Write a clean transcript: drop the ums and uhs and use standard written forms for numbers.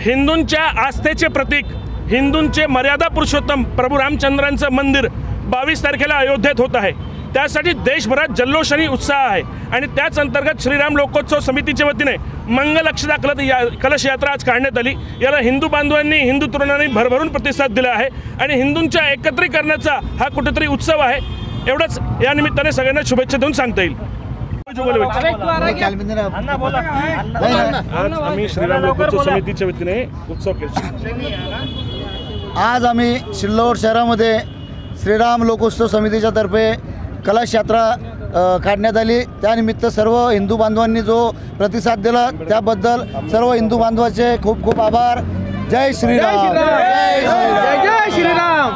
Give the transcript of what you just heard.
हिंदूंच्या आस्थेचे प्रतीक, हिंदूंचे मर्यादा पुरुषोत्तम प्रभू रामचंद्रांचं मंदिर 22 तारखेला अयोध्येत होत आहे। त्यासाठी देशभरात जल्लोष आणि उत्साह आहे आणि त्याच अंतर्गत श्रीराम लोकोत्सव समितीच्या वतीने मंगल अक्षता कलश यात्रा आज काढण्यात आली। याला हिंदू बांधवांनी, हिंदू तरुणांनी भरभरून प्रतिसाद दिला आहे आणि हिंदूंच्या एकत्रीकरणाचा हा कुठेतरी उत्सव आहे। एवढंच या निमित्ताने सगळ्यांना शुभेच्छा देऊन सांगता येईल। आज आम्ही श्रीराम लोकोत्सव समितीच्या वतीने उत्सव केला। आज आम्ही सिल्लोड शहरामध्ये श्रीराम लोकोत्सव समितीच्या तर्फे कलश यात्रा काढण्यात आली। त्यानिमित्त सर्व हिंदू बांधवांनी जो प्रतिसाद दिला त्याबद्दल सर्व हिंदू बांधवाचे खूप खूप आभार। जय श्रीराम, जय श्रीराम, जय श्रीराम।